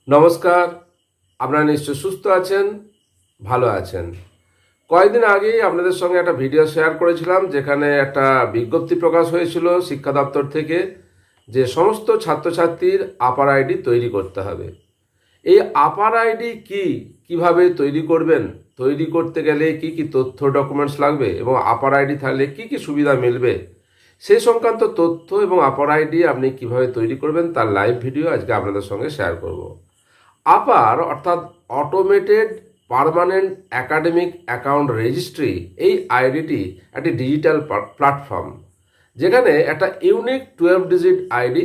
নমস্কার। আপনারা নিশ্চয় সুস্থ আছেন, ভালো আছেন। কয়েকদিন আগেই আপনাদের সঙ্গে একটা ভিডিও শেয়ার করেছিলাম, যেখানে একটা বিজ্ঞপ্তি প্রকাশ হয়েছিল শিক্ষা দপ্তর থেকে, যে সমস্ত ছাত্রছাত্রীর আপার আইডি তৈরি করতে হবে। এই আপার আইডি কি, কিভাবে তৈরি করবেন, তৈরি করতে গেলে কি কি তথ্য ডকুমেন্টস লাগবে এবং আপার আইডি থাকলে কি কি সুবিধা মিলবে, সেই সংক্রান্ত তথ্য এবং আপার আইডি আপনি কিভাবে তৈরি করবেন তার লাইভ ভিডিও আজকে আপনাদের সঙ্গে শেয়ার করব। আপার অর্থাৎ automated permanent academic account registry, এই আইডিটি একটি ডিজিটাল প্ল্যাটফর্ম, যেখানে একটা ইউনিক 12 ডিজিট আইডি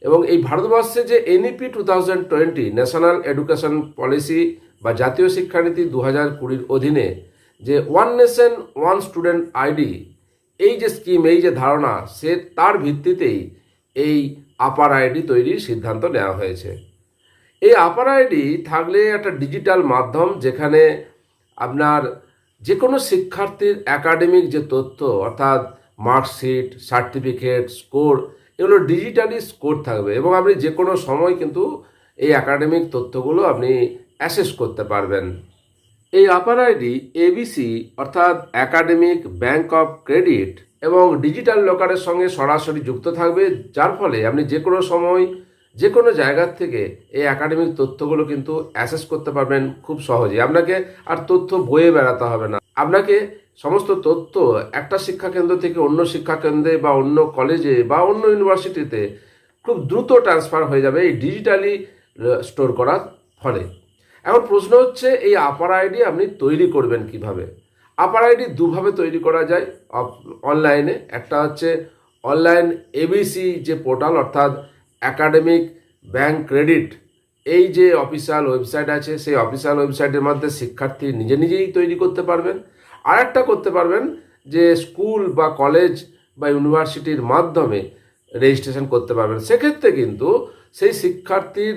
এবং এই ভারতবর্ষে যে এনইপি 2020 ন্যাশনাল এডুকেশন পলিসি বা জাতীয় শিক্ষানীতি 2020 অধীনে যে one nation one student ID, এই যে স্কিম, এই যে ধারণা, সে তার ভিত্তিতেই এই আপার আইডি তৈরির সিদ্ধান্ত নেওয়া হয়েছে। এই আপার আইডি থাকলে একটা ডিজিটাল মাধ্যম, যেখানে আপনার যে কোনো শিক্ষার্থীর একাডেমিক যে তথ্য, অর্থাৎ মার্কশিট, সার্টিফিকেট, স্কোর, এগুলো ডিজিটালি স্কোর থাকবে এবং আপনি যে কোনো সময় কিন্তু এই একাডেমিক তথ্যগুলো আপনি অ্যাসেস করতে পারবেন। এই আপার আইডি এবিসি অর্থাৎ একাডেমিক ব্যাংক অফ ক্রেডিট এবং ডিজিটাল লকারের সঙ্গে সরাসরি যুক্ত থাকবে, যার ফলে আপনি যে কোনো সময় যে কোনো জায়গার থেকে এই একাডেমিক তথ্যগুলো কিন্তু অ্যাসেস করতে পারবেন খুব সহজে। আপনাকে আর তথ্য বয়ে বেড়াতে হবে না। আপনাকে সমস্ত তথ্য একটা শিক্ষাকেন্দ্র থেকে অন্য শিক্ষাকেন্দ্রে বা অন্য কলেজে বা অন্য ইউনিভার্সিটিতে খুব দ্রুত ট্রান্সফার হয়ে যাবে এই ডিজিটালি স্টোর করার ফলে। এখন প্রশ্ন হচ্ছে, এই আপার আইডি আপনি তৈরি করবেন কিভাবে? আপার আইডি দুভাবে তৈরি করা যায় অনলাইনে। একটা হচ্ছে অনলাইন এবিসি যে পোর্টাল, অর্থাৎ একাডেমিক ব্যাংক ক্রেডিট, এই যে অফিসিয়াল ওয়েবসাইট আছে, সেই অফিসিয়াল ওয়েবসাইটের মধ্যে শিক্ষার্থী নিজে নিজেই তৈরি করতে পারবেন। আর একটা করতে পারবেন যে স্কুল বা কলেজ বা ইউনিভার্সিটির মাধ্যমে রেজিস্ট্রেশন করতে পারবেন। সেক্ষেত্রে কিন্তু সেই শিক্ষার্থীর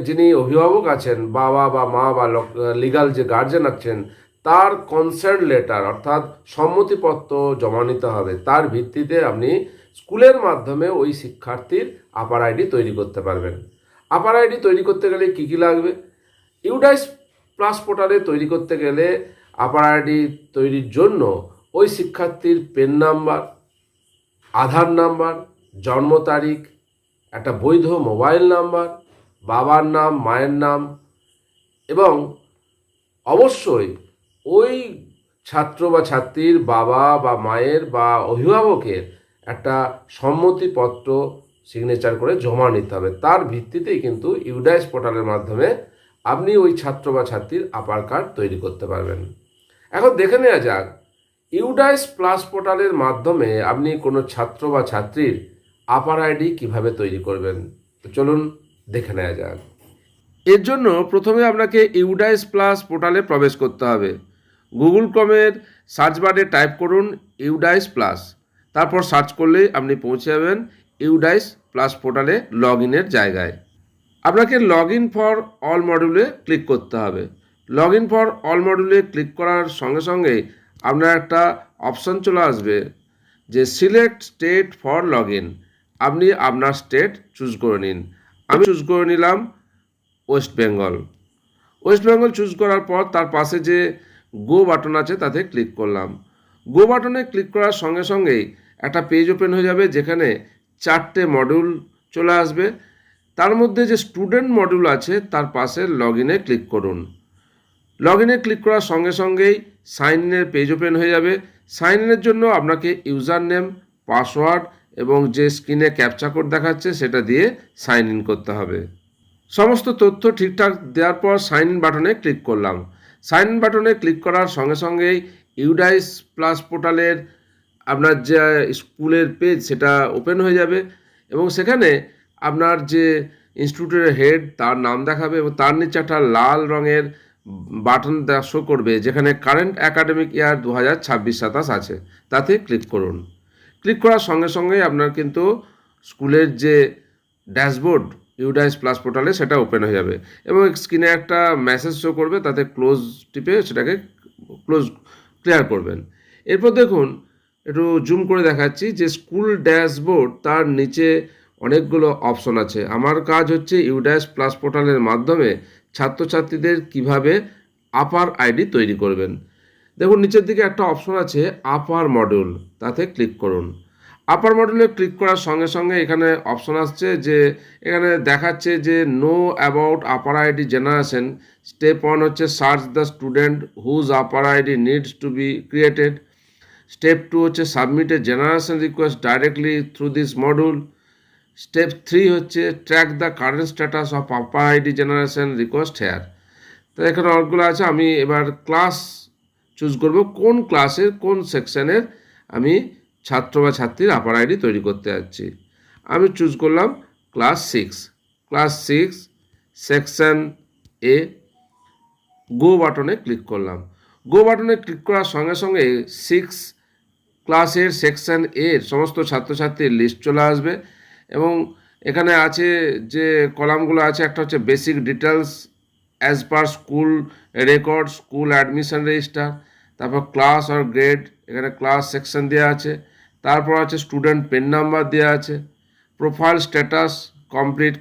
যিনি অভিভাবক আছেন, বাবা বা মা বা লিগাল যে গার্জেন আছেন, তার কনসার্ন লেটার অর্থাৎ সম্মতিপত্র জমা নিতে হবে। তার ভিত্তিতে আপনি স্কুলের মাধ্যমে ওই শিক্ষার্থীর আপার আইডি তৈরি করতে পারবেন। আপার আইডি তৈরি করতে গেলে কী কী লাগবে? ইউডাইস প্লাস পোর্টালে তৈরি করতে গেলে আপার আইডি তৈরির জন্য ওই শিক্ষার্থীর পেন নাম্বার, আধার নাম্বার, জন্ম তারিখ, একটা বৈধ মোবাইল নাম্বার, বাবার নাম, মায়ের নাম এবং অবশ্যই ওই ছাত্র বা ছাত্রীর বাবা বা মায়ের বা অভিভাবকের একটা সম্মতিপত্র সিগনেচার করে জমা নিতে হবে। তার ভিত্তিতেই কিন্তু ইউডাইস পোর্টালের মাধ্যমে আপনি ওই ছাত্র বা ছাত্রীর আপার কার্ড তৈরি করতে পারবেন। এখন দেখে নেওয়া যাক, ইউডাইস প্লাস পোর্টালের মাধ্যমে আপনি কোনো ছাত্র বা ছাত্রীর আপার আইডি কিভাবে তৈরি করবেন। তো চলুন দেখে নেওয়া যাক। এর জন্য প্রথমে আপনাকে ইউডাইস প্লাস পোর্টালে প্রবেশ করতে হবে। গুগল ক্রোমের সার্চ বারে টাইপ করুন ইউডাইস প্লাস, তারপর সার্চ করলেই আপনি পৌঁছে যাবেন ইউডাইস প্লাস পোর্টালে লগ ইনের জায়গায়। আপনাকে লগ ইন ফর অল মডিউলে ক্লিক করতে হবে। লগ ইন ফর অল মডিউলে ক্লিক করার সঙ্গে সঙ্গেই আপনার একটা অপশান চলে আসবে যে select state for log in. আপনি আপনার স্টেট চুজ করে নিন। আমি চুজ করে নিলাম West Bengal. West Bengal choose করার পর তার পাশে যে গো বাটন আছে তাতে ক্লিক করলাম। গো বাটনে ক্লিক করার সঙ্গে সঙ্গেই একটা পেজ ওপেন হয়ে যাবে, যেখানে 4টে মডিউল চলে আসবে। তার মধ্যে যে স্টুডেন্ট মডিউল আছে তার পাশে লগ ইনে ক্লিক করুন। লগ ইনে ক্লিক করার সঙ্গে সঙ্গেই সাইন ইনের পেজ ওপেন হয়ে যাবে। সাইন ইনের জন্য আপনাকে ইউজার নেম, পাসওয়ার্ড এবং যে স্ক্রিনে ক্যাপচা কোড দেখাচ্ছে সেটা দিয়ে সাইন ইন করতে হবে। সমস্ত তথ্য ঠিকঠাক দেওয়ার পর সাইন ইন বাটনে ক্লিক করলাম। সাইন ইন বাটনে ক্লিক করার সঙ্গে সঙ্গেই ইউডাইস প্লাস পোর্টালের আপনার যে স্কুলের পেজ সেটা ওপেন হয়ে যাবে এবং সেখানে আপনার যে ইনস্টিটিউটের হেড তার নাম দেখাবে এবং তার নিচে একটা লাল রঙের বাটন শো করবে, যেখানে কারেন্ট একাডেমিক ইয়ার 2026-27 আছে। তাতে ক্লিক করুন। ক্লিক করার সঙ্গে সঙ্গেই আপনার কিন্তু স্কুলের যে ড্যাশবোর্ড ইউডাইস প্লাস পোর্টালে সেটা ওপেন হয়ে যাবে এবং স্ক্রিনে একটা মেসেজ শো করবে, তাতে ক্লোজ টিপে সেটাকে ক্লিয়ার করবেন। এরপর দেখুন, একটু জুম করে দেখাচ্ছি যে স্কুল ড্যাশবোর্ড, তার নিচে অনেকগুলো অপশন আছে। আমার কাজ হচ্ছে ইউডাইস প্লাস পোর্টালের মাধ্যমে ছাত্রছাত্রীদের কিভাবে আপার আইডি তৈরি করবেন। দেখুন নিচের দিকে একটা অপশন আছে আপার মডিউল, তাতে ক্লিক করুন। আপার মডিউলে ক্লিক করার সঙ্গে সঙ্গে এখানে অপশন আসছে যে এখানে দেখাচ্ছে যে know about APAAR ID generation. Step 1 হচ্ছে search the student whose APAAR ID needs to be created. Step 2 হচ্ছে submit a generation request directly through this module. Step 3 হচ্ছে track the current status of APAAR ID generation request here. তো এখানে অনেকগুলো আছে। আমি এবার class choose করব, কোন ক্লাসের কোন সেকশনের আমি ছাত্র বা ছাত্রীর আপার আইডি তৈরি করতে যাচ্ছি। আমি চুজ করলাম ক্লাস 6। ক্লাস 6 সেকশন এ। গো বাটনে ক্লিক করলাম। গো বাটনে ক্লিক করার সঙ্গে সঙ্গে 6 ক্লাসের সেকশন এর সমস্ত ছাত্রছাত্রীর লিস্ট চলে আসবে এবং এখানে আছে যে কলামগুলো আছে, একটা হচ্ছে basic details as per school record, school admission register, তারপর ক্লাস আর গ্রেড, এখানে ক্লাস সেকশন দেওয়া আছে, তারপর আছে স্টুডেন্ট পেন নাম্বার দেওয়া আছে, প্রোফাইল স্ট্যাটাস কমপ্লিট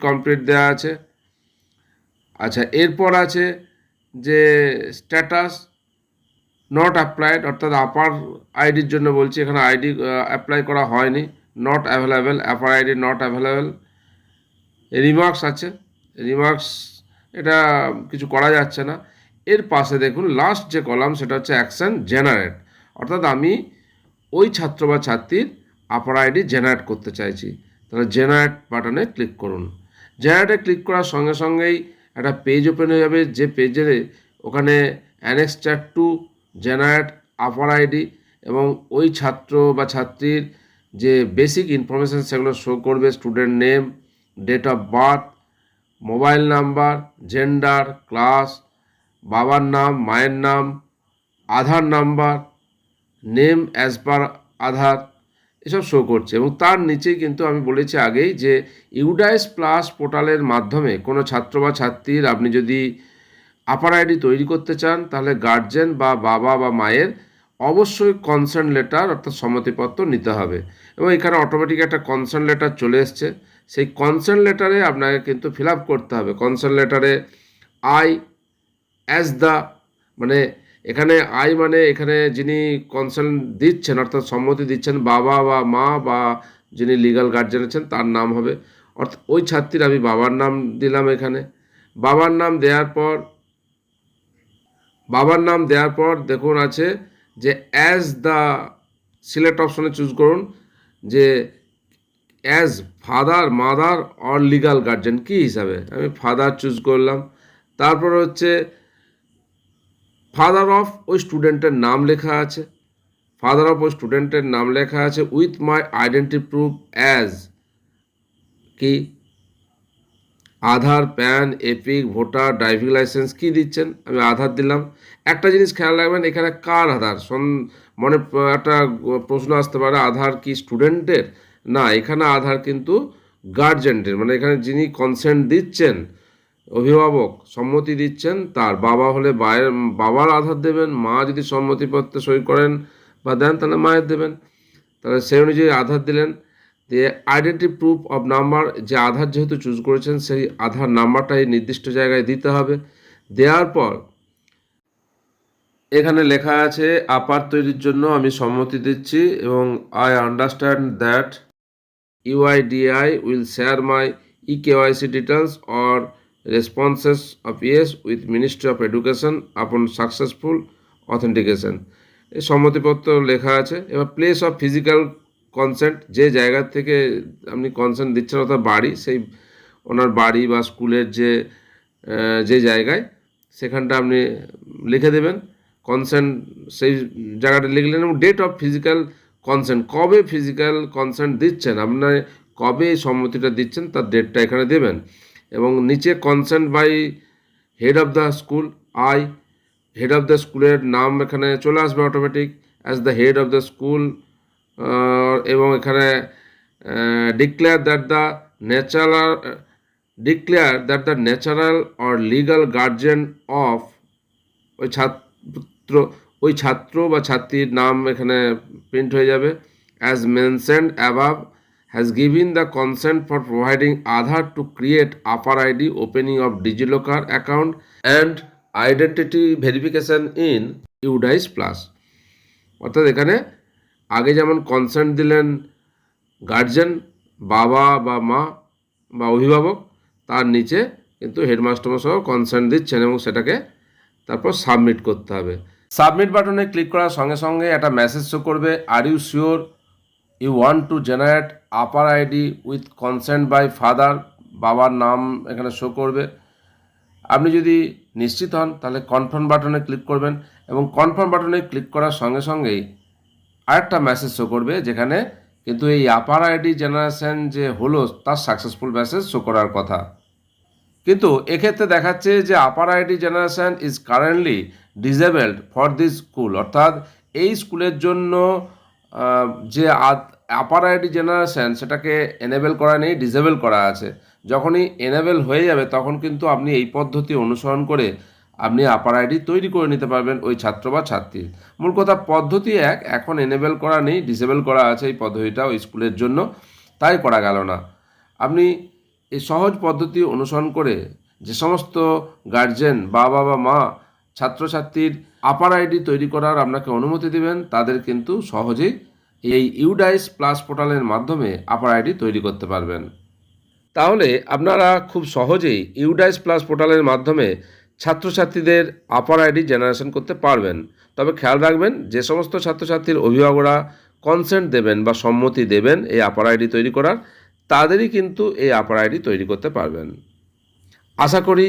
দেওয়া আছে। আচ্ছা, এরপর আছে যে স্ট্যাটাস নট অ্যাপ্লাইড, অর্থাৎ আপার আইডির জন্য বলছি, এখানে আইডি অ্যাপ্লাই করা হয়নি, not available, upper ID not available. Remarks আছে, রিমার্কস এটা কিছু করা যাচ্ছে না। এর পাশে দেখুন লাস্ট যে কলাম সেটা হচ্ছে অ্যাকশন জেনারেট, অর্থাৎ আমি ওই ছাত্র বা ছাত্রীর আপার আইডি জেনারেট করতে চাইছি। তাহলে জেনারেট বাটনে ক্লিক করুন। জেনারেটে ক্লিক করার সঙ্গে সঙ্গেই একটা পেজ ওপেন হয়ে যাবে, যে পেজে ওখানে annexure to generate APAAR ID এবং ওই ছাত্র বা ছাত্রীর যে বেসিক ইনফরমেশান সেগুলো শো করবে। Student name, date of birth, mobile number, gender, class, বাবার নাম, মায়ের নাম, Aadhaar number, name as per Aadhaar, এসব শো করছে। এবং তার নিচেই কিন্তু আমি বলেছি আগেই যে ইউডাইস প্লাস পোর্টালের মাধ্যমে কোনো ছাত্র বা ছাত্রীর আপনি যদি আপার আইডি তৈরি করতে চান তাহলে গার্জেন বা বাবা বা মায়ের অবশ্যই কনসার্ন লেটার অর্থাৎ সম্মতিপত্র নিতে হবে। এবং এখানে অটোমেটিক একটা কনসার্ন লেটার চলে এসছে। সেই কনসার্ন লেটারে আপনাকে কিন্তু ফিল আপ করতে হবে। কনসার্ন লেটারে আই অ্যাজ দ্য, মানে এখানে আই মানে এখানে যিনি কনসার্ন দিচ্ছেন অর্থাৎ সম্মতি দিচ্ছেন বাবা বা মা বা যিনি লিগাল গার্জেন আছেন তার নাম হবে। অর্থাৎ ওই ছাত্রীর আমি বাবার নাম দিলাম। এখানে বাবার নাম দেওয়ার পর দেখুন আছে যে অ্যাজ দ্য সিলেক্ট অপশনে চুজ করুন যে as father, mother or legal guardian কী হিসাবে, আমি ফাদার চুজ করলাম। তারপর হচ্ছে ফাদার অফ, ওই স্টুডেন্টের নাম লেখা আছে, ফাদার অফ ওই স্টুডেন্টের নাম লেখা আছে with my identity proof as কি Aadhaar, PAN, EPIC, voter, driving licence কী দিচ্ছেন, আমি আধার দিলাম। একটা জিনিস খেয়াল রাখবেন, এখানে কার আধার, মনে একটা প্রশ্ন আসতে পারে আধার কি স্টুডেন্টের, না, এখানে আধার কিন্তু গার্জেন্টের, মানে এখানে যিনি কনসেন্ট দিচ্ছেন অভিভাবক সম্মতি দিচ্ছেন তার, বাবা হলে বাবার আধার দেবেন, মা যদি সম্মতিপত্রে সই করেন বা দেন তাহলে মায়ের দেবেন। তাহলে সেই অনুযায়ী আধার দিলেন, দিয়ে আইডেন্টি প্রুফ অফ নাম্বার, যে আধার যেহেতু চুজ করেছেন সেই আধার নাম্বারটাই নির্দিষ্ট জায়গায় দিতে হবে। দেওয়ার পর এখানে লেখা আছে আপার তৈরির জন্য আমি সম্মতি দিচ্ছি এবং I understand that UIDAI will share my eKYC details or responses of yes with ministry of education আপন সাকসেসফুল অথেন্টিকেশন, এই সম্মতিপত্র লেখা আছে। এবার প্লেস অফ ফিজিক্যাল কনসেন্ট, যে জায়গার থেকে আপনি কনসেন্ট দিচ্ছেন অর্থাৎ বাড়ি, সেই ওনার বাড়ি বা স্কুলের যে জায়গায় সেখানটা আপনি লিখে দেবেন কনসেন্ট, সেই জায়গাটা লিখলেন। এবং ডেট অফ ফিজিক্যাল কনসেন্ট, কবে ফিজিক্যাল কনসেন্ট দিচ্ছেন, আপনার কবে সম্মতিটা দিচ্ছেন তার ডেটটা এখানে দেবেন। এবং নিচে consent by head of the school, head of the স্কুলের নাম এখানে চলে আসবে automatic as the head of the school. এবং এখানে declare that the natural or legal guardian of, ওই ছাত্র বা ছাত্রীর নাম এখানে প্রিন্ট হয়ে যাবে। As mentioned above has given the consent for providing Aadhaar to create Upper ID, opening of DigiLocker account and identity verification in UDICE Plus. অর্থাৎ এখানে আগে যেমন কনসেন্ট দিলেন গার্জেন, বাবা বা মা বা অভিভাবক, তার নিচে কিন্তু হেডমাস্টারমশাইও কনসেন্ট দিচ্ছেন এবং সেটাকে তারপর সাবমিট করতে হবে। সাবমিট বাটনে ক্লিক করার সঙ্গে সঙ্গে একটা মেসেজ শো করবে, are you sure you want to generate APAAR ID with consent by father, বাবার নাম এখানে শো করবে। আপনি যদি নিশ্চিত হন তাহলে কনফার্ম বাটনে ক্লিক করবেন এবং কনফার্ম বাটনে ক্লিক করার সঙ্গে সঙ্গেই আরেকটা মেসেজ শো করবে, যেখানে কিন্তু এই আপার আইডি জেনারেশন যে হলো তার সাকসেসফুল মেসেজ শো করার কথা। কিন্তু এক্ষেত্রে দেখাচ্ছে যে APAAR ID generation is currently disabled for this school, অর্থাৎ এই স্কুলের জন্য যে আপার আইডি জেনারেশন সেটাকে এনেবেল করা নেই, ডিসেবল করা আছে। যখনই এনেবেল হয়ে যাবে তখন কিন্তু আপনি এই পদ্ধতি অনুসরণ করে আপনি আপার আইডি তৈরি করে নিতে পারবেন ওই ছাত্র বা ছাত্রীর। মূল কথা পদ্ধতি এক, এখন এনেবেল করা নেই, ডিসেবল করা আছে এই পদ্ধতিটা ওই স্কুলের জন্য, তাই করা গেল না। আপনি এই সহজ পদ্ধতি অনুসরণ করে যে সমস্ত গার্জেন, বাবা বা মা ছাত্রছাত্রীর আপার আইডি তৈরি করার আপনাকে অনুমতি দেবেন, তাদের কিন্তু সহজেই এই ইউডাইস প্লাস পোর্টালের মাধ্যমে আপার আইডি তৈরি করতে পারবেন। তাহলে আপনারা খুব সহজেই ইউডাইস প্লাস পোর্টালের মাধ্যমে ছাত্রছাত্রীদের আপার আইডি জেনারেশন করতে পারবেন। তবে খেয়াল রাখবেন, যে সমস্ত ছাত্রছাত্রীর অভিভাবকরা কনসেন্ট দেবেন বা সম্মতি দেবেন এই আপার আইডি তৈরি করার, তাদেরই কিন্তু এই আপার আইডি তৈরি করতে পারবেন। আশা করি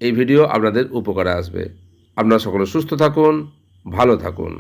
এই ভিডিও আপনাদের উপকারে আসবে। আপনারা সকলে সুস্থ থাকুন, ভালো থাকুন।